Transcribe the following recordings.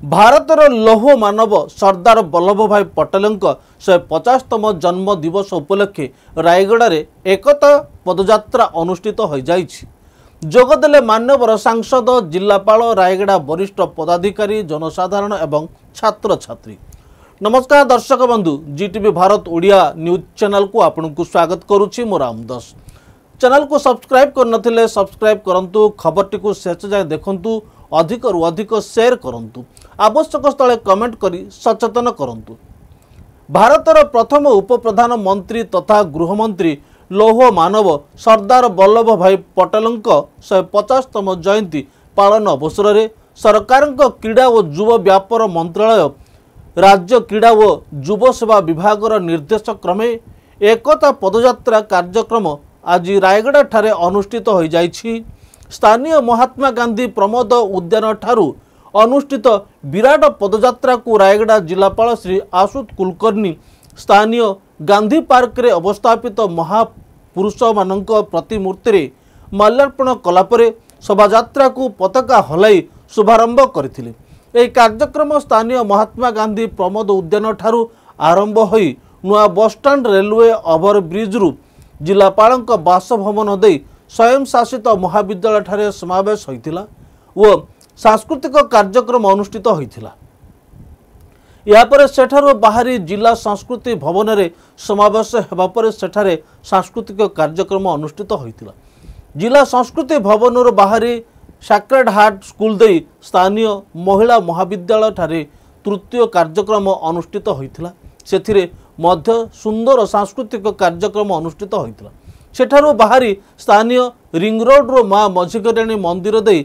ଭାରତର ଲୌହ ମାନବ ସର୍ଦ୍ଦାର ବଲ୍ଲଭ ଭାଇ ପଟେଲଙ୍କ 150ତମ ଜନ୍ମ ଦିବସ ଉପଲକ୍ଷେ ରାୟଗଡ଼ାରେ ଏକତା ପଦଯାତ୍ରା ଅନୁଷ୍ଠିତ ହୋଇଯାଇଛି। ଯୋଗଦେଲେ ମାନ୍ୟବର ସାଂସଦ, ଜିଲ୍ଲାପାଳ, ରାୟଗଡ଼ା ବରିଷ୍ଠ ପଦାଧିकारी, जनसाधारण एवं छात्रछात्री। नमस्कार दर्शक बंधु, जीटीवी भारत ओडिया न्यूज चैनल को आपको स्वागत करुच्ची। मो रामदास चैनल को सब्सक्राइब करनथिले सब्सक्राइब करंतु, खबरटी को शेष जाए देखंतु, अधिक रु अधिक शेयर करंतु, आवश्यक स्थले कमेंट करी सचेतन करंतु। भारतर प्रथम उप प्रधानमंत्री तथा गृहमंत्री लौह मानव सरदार वल्लभ भाई पटेलଙ୍କ 150तम जयंती पालन अवसर में सरकार क्रीड़ा और युव व्यापार मंत्रालय, राज्य क्रीड़ा और युव सेवा विभाग निर्देश क्रमे एकता पदयात्रा कार्यक्रम आज रायगड़ा ठारे अनुष्ठित हो जाइछि। स्थानीय महात्मा गांधी प्रमोद उद्यान ठारू अनुष्ठित विराट पदयात्रा को रायगड़ा जिलापाल श्री आशुत कुलकर्णी स्थानीय गांधी पार्क रे अवस्थापित महापुरुष मानक प्रतिमूर्ति रे माल्यार्पण कलापरे शोभायात्रा को पताका हलाई शुभारंभ करथिले। एही कार्यक्रम स्थानीय महात्मा गांधी प्रमोद उद्यान ठारू आरंभ होई नुआ बस स्टैंड रेलवे ओवरब्रिज रु जिलापालक बासभवन दे स्वयं शासित महाविद्यालय ठारे समावेश होइतिला व सांस्कृतिक कार्यक्रम अनुष्ठित होइतिला। यापर सेठारो बाहरी जिला संस्कृति भवन रे समावेश हेबा पर सेठारे सांस्कृतिक कार्यक्रम अनुष्ठित होइतिला। जिला संस्कृति भवन रो बाहरी सैक्रेड हार्ट स्कूल दे स्थानीय महिला महाविद्यालय ठारे तृतीय कार्यक्रम अनुष्ठित होइतिला। सेथिरे मध्य सुंदर सांस्कृतिक कार्यक्रम अनुष्ठित होइतिला। सेठारो बाहरी स्थानीय रिंग रोड रो मां मझिकराणी मंदिर दे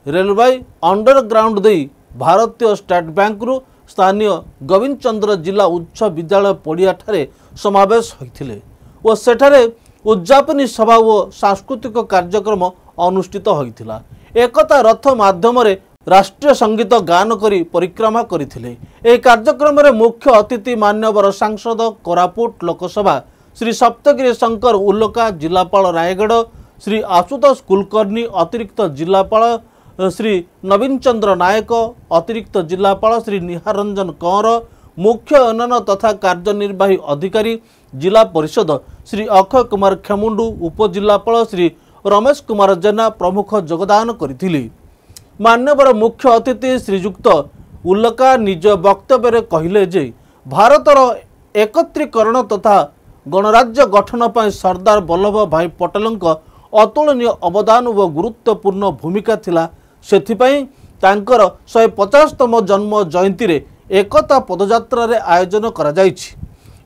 रेलवे अंडरग्राउंड दे भारतीय स्टेट बैंक रु स्थानीय गोविंद चंद्र जिला उच्च विद्यालय पड़िया ठारे समावेश होइथिले और सेठारे उद्यापनी सभा और सांस्कृतिक कार्यक्रम अनुष्ठित होइथिला। एकता रथ माध्यम रे राष्ट्रीय संगीत गान करी परिक्रमा करथिले। ए कार्यक्रम रे मुख्य अतिथि मान्यवर सांसद कोरापुट लोकसभा श्री सप्तगिरी शंकर उल्लका, जिलापाल रायगढ़ श्री आशुतोष कुलकर्णी, अतिरिक्त जिलापाल श्री नवीन चंद्र नायक, अतिरिक्त जिलापाल श्री निहार रंजन कंवर, मुख्य उन्नयन तथा कार्यनिर्वाही अधिकारी जिला परिषद श्री अक्षय कुमार खेमुंडू, उपजिलापाल श्री रमेश कुमार जेना प्रमुख योगदान करथिले। मान्यवर मुख्य अतिथि श्रीयुक्त उल्लका निज वक्तव्य कहिले जे भारतर एकत्रीकरण तथा गणराज्य गठन पर सरदार वल्लभ भाई पटेलଙ୍କ अतुलनीय अवदान व गुरुत्वपूर्ण भूमिका थिला। सेथिपई तांकर 150तम जन्म जयंती रे एकता पदयात्रा रे आयोजन करा जाइछि।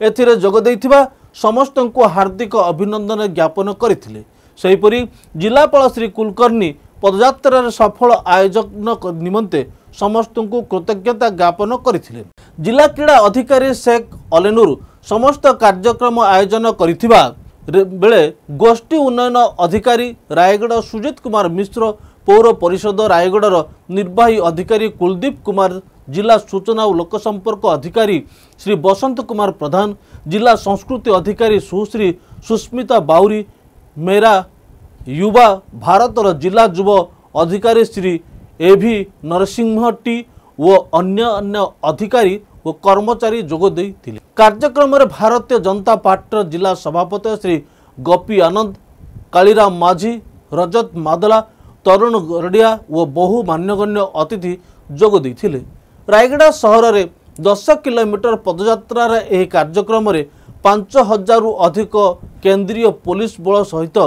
एथिरे जोग दैथिबा समस्त को हार्दिक अभिनंदन ज्ञापन करथिले। सेहिपरि जिलापाल श्री कुलकर्णी पदयात्रा सफल आयोजन निमंते समस्त को कृतज्ञता ज्ञापन करथिले। जिला क्रीड़ा अधिकारी शेख अलेनुर समस्त कार्यक्रम आयोजन करिथिबा बेले गोष्ठी उन्नयन अधिकारी रायगढ़ सुजित कुमार मिश्र, पौर परिषद रायगढ़ निर्वाही अधिकारी कुलदीप कुमार, जिला सूचना और लोकसंपर्क अधिकारी श्री बसंत कुमार प्रधान, जिला संस्कृति अधिकारी सुश्री सुस्मिता बाउरी, मेरा युवा भारतर जिला युव अधिकारी श्री एभी नरसिंह टी व अन्य अधिकारी व कर्मचारी जोग देथिले। कार्यक्रम रे भारतीय जनता पार्टी जिला सभापति श्री गोपी आनंद, कालीराम माझी, रजत मादला, तरुण गरडिया व बहु मान्यगण्य अतिथि जोग देथिले। रायगड़ा सहर रे 10 किलोमीटर पदयात्रा रे एही कार्यक्रम रे 5000 रु अधिक केंद्रीय पुलिस बल सहित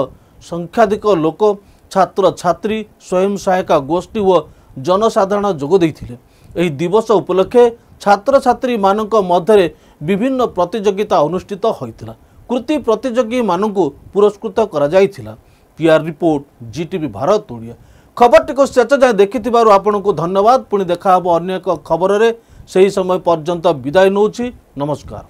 संख्याधिक लोक, छात्र छात्री, स्वयं सहायता गोष्ठी व जनसाधारण जोग देथिले। एही दिवस उपलक्षे छात्र छात्री मानक मध्य विभिन्न प्रतियोगिता अनुष्ठित होइतिला। कृति प्रतियोगी मानकु पुरस्कृत करा जाइतिला। PR report, GTV Bharat Odia. खबरटी को शेष जाए देखिथिबारु आपनकु धन्यवाद। पुणी देखा हबो अन्य एक खबर रे। सेही समय पर्यंत विदाय नउछि। नमस्कार।